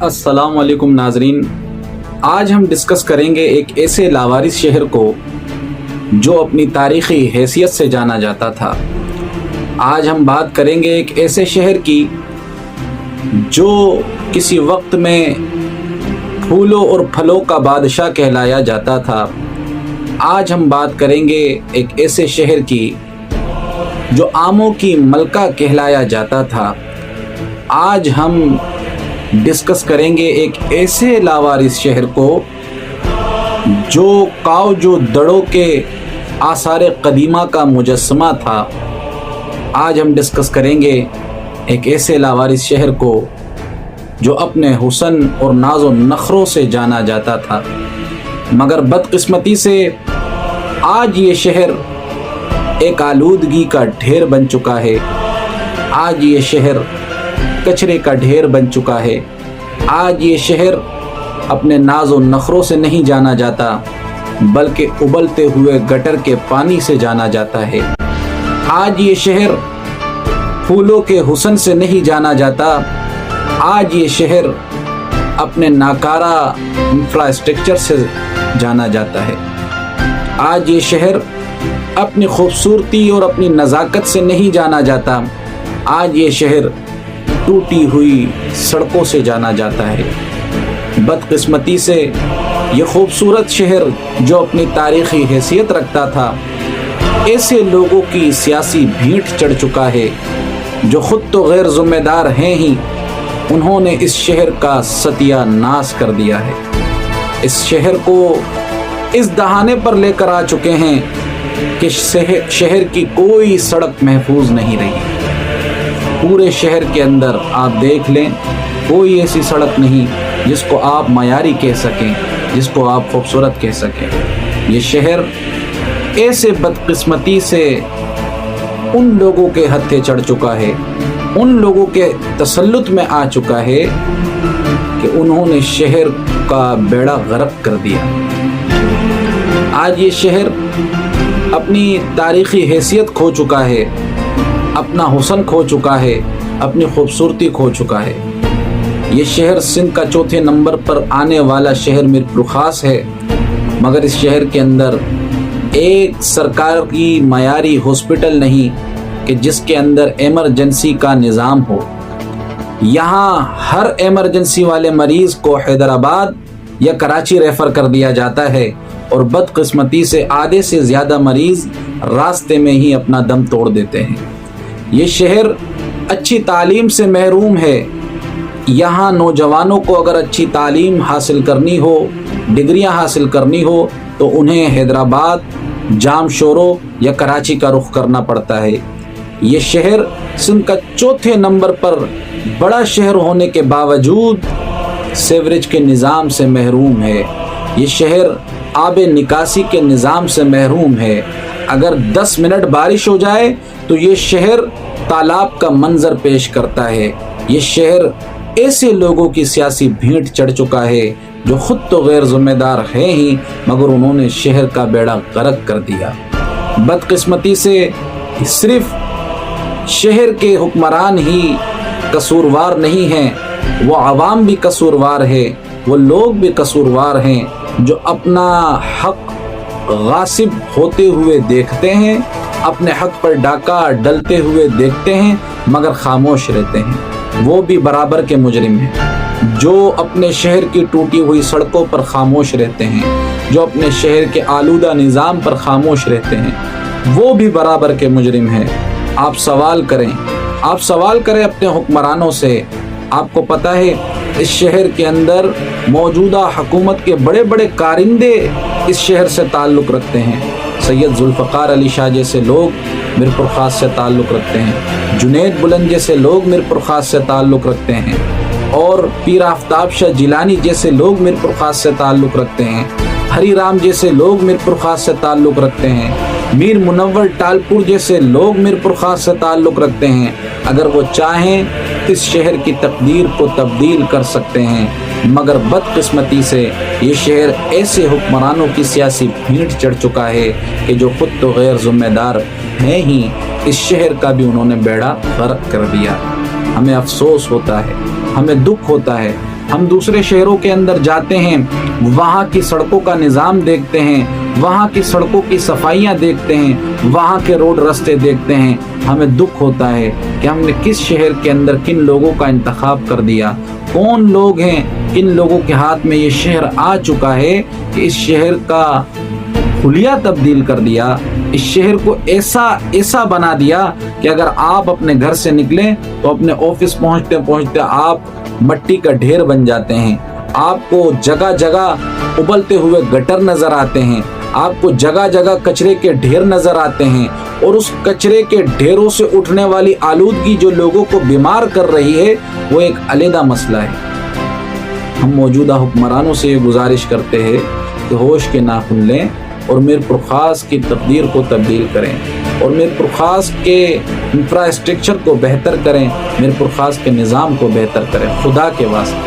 अस्सलाम वालेकुम नाजरीन, आज हम डिस्कस करेंगे एक ऐसे लावारिस शहर को जो अपनी तारीख़ी हैसियत से जाना जाता था। आज हम बात करेंगे एक ऐसे शहर की जो किसी वक्त में फूलों और फलों का बादशाह कहलाया जाता था। आज हम बात करेंगे एक ऐसे शहर की जो आमों की मलका कहलाया जाता था। आज हम डिस्कस करेंगे एक ऐसे लावारिस शहर को जो कावजो दड़ों के आसार कदीमा का मुजस्समा था। आज हम डिस्कस करेंगे एक ऐसे लावारिस शहर को जो अपने हुस्न और नाज़ो नखरों से जाना जाता था, मगर बदकिस्मती से आज ये शहर एक आलूदगी का ढेर बन चुका है। आज ये शहर कचरे का ढेर बन चुका है। आज ये शहर अपने नाज़ो नखरों से नहीं जाना जाता, बल्कि उबलते हुए गटर के पानी से जाना जाता है। आज ये शहर फूलों के हुस्न से नहीं जाना जाता। आज ये शहर अपने नाकारा इंफ्रास्ट्रक्चर से जाना जाता है। आज ये शहर अपनी खूबसूरती और अपनी नज़ाकत से नहीं जाना जाता। आज ये शहर टूटी हुई सड़कों से जाना जाता है। बदकिस्मती से ये खूबसूरत शहर जो अपनी तारीख़ी हैसियत रखता था, ऐसे लोगों की सियासी भीड़ चढ़ चुका है जो ख़ुद तो गैर ज़िम्मेदार हैं ही, उन्होंने इस शहर का सत्यानाश कर दिया है। इस शहर को इस दहाने पर लेकर आ चुके हैं कि शहर की कोई सड़क महफूज नहीं रही। पूरे शहर के अंदर आप देख लें, कोई ऐसी सड़क नहीं जिसको आप मयारी कह सकें, जिसको आप खूबसूरत कह सकें। ये शहर ऐसे बदकिस्मती से उन लोगों के हत्थे चढ़ चुका है, उन लोगों के तसल्लुत में आ चुका है कि उन्होंने शहर का बेड़ा गर्क कर दिया। आज ये शहर अपनी तारीख़ी हैसियत खो चुका है, अपना हुस्न खो चुका है, अपनी खूबसूरती खो चुका है। ये शहर सिंध का चौथे नंबर पर आने वाला शहर मीरपुर ख़ास है, मगर इस शहर के अंदर एक सरकार की मयारी हॉस्पिटल नहीं कि जिसके अंदर एमरजेंसी का निज़ाम हो। यहाँ हर एमरजेंसी वाले मरीज़ को हैदराबाद या कराची रेफ़र कर दिया जाता है, और बदकिस्मती से आधे से ज़्यादा मरीज़ रास्ते में ही अपना दम तोड़ देते हैं। ये शहर अच्छी तालीम से महरूम है। यहाँ नौजवानों को अगर अच्छी तालीम हासिल करनी हो, डिग्रियाँ हासिल करनी हो, तो उन्हें हैदराबाद, जामशोरो या कराची का रुख करना पड़ता है। ये शहर सिंध का चौथे नंबर पर बड़ा शहर होने के बावजूद सीवरेज के निज़ाम से महरूम है। ये शहर आब निकासी के निज़ाम से महरूम है। अगर 10 मिनट बारिश हो जाए तो ये शहर तालाब का मंजर पेश करता है। ये शहर ऐसे लोगों की सियासी भीड़ चढ़ चुका है जो खुद तो गैर जिम्मेदार हैं ही, मगर उन्होंने शहर का बेड़ा गर्क कर दिया। बदकिस्मती से सिर्फ शहर के हुक्मरान ही कसूरवार नहीं हैं, वो आवाम भी कसूरवार है, वो लोग भी कसूरवार हैं जो अपना हक गासिब होते हुए देखते हैं, अपने हक पर डाका डलते हुए देखते हैं, मगर खामोश रहते हैं। वो भी बराबर के मुजरिम हैं। जो अपने शहर की टूटी हुई सड़कों पर खामोश रहते हैं, जो अपने शहर के आलूदा निज़ाम पर खामोश रहते हैं, वो भी बराबर के मुजरिम हैं। आप सवाल करें अपने हुक्मरानों से। आपको पता है इस शहर के अंदर मौजूदा हुकूमत के बड़े बड़े कारिंदे इस शहर से ताल्लुक़ रखते हैं। सैयद जुल्फ़कार अली शाह जैसे लोग मीरपुर ख़ास से ताल्लुक़ रखते हैं, जुनैद बुलंद जैसे लोग मीरपुर ख़ास से ताल्लुक़ रखते हैं, और पीर आफ्ताब शाह जिलानी जैसे लोग मीरपुर ख़ास से ताल्लुक़ रखते हैं, हरी राम जैसे लोग मीरपुर ख़ास से ताल्लुक़ रखते हैं, मीर मुनव्वर टालपुर जैसे लोग मीरपुर ख़ास से ताल्लुक़ रखते हैं। अगर वो चाहें इस शहर की तकदीर को तब्दील कर सकते हैं, मगर बदकिस्मती से ये शहर ऐसे हुक्मरानों की सियासी भीड़ चढ़ चुका है कि जो खुद तो गैर ज़िम्मेदार हैं ही, इस शहर का भी उन्होंने बेड़ा गर्क कर दिया। हमें अफसोस होता है, हमें दुख होता है ہم دوسرے شہروں کے اندر جاتے ہیں، وہاں کی سڑکوں کا نظام دیکھتے ہیں، وہاں کی سڑکوں کی صفائیاں دیکھتے ہیں، وہاں کے روڈ رستے دیکھتے ہیں، ہمیں دکھ ہوتا ہے کہ ہم نے کس شہر کے اندر کن لوگوں کا انتخاب کر دیا، کون لوگ ہیں، کن لوگوں کے ہاتھ میں یہ شہر آ چکا ہے کہ اس شہر کا حلیہ تبدیل کر دیا، اس شہر کو ایسا بنا دیا کہ اگر آپ اپنے گھر سے نکلیں تو اپنے آفس پہنچتے پہنچتے آپ مٹی کا ڈھیر بن جاتے ہیں، آپ کو جگہ جگہ ابلتے ہوئے گٹر نظر آتے ہیں، آپ کو جگہ جگہ کچرے کے ڈھیر نظر آتے ہیں، اور اس کچرے کے ڈھیروں سے اٹھنے والی آلودگی جو لوگوں کو بیمار کر رہی ہے وہ ایک علیحدہ مسئلہ ہے۔ ہم موجودہ حکمرانوں سے یہ گزارش کرتے ہیں کہ ہوش کے ناخن لیں اور میر پرخاص کی تقدیر کو تبدیل کریں، اور میر پرخاص کے انفراسٹرکچر کو بہتر کریں، میر پرخاص کے نظام کو بہتر کریں، خدا کے واسطے۔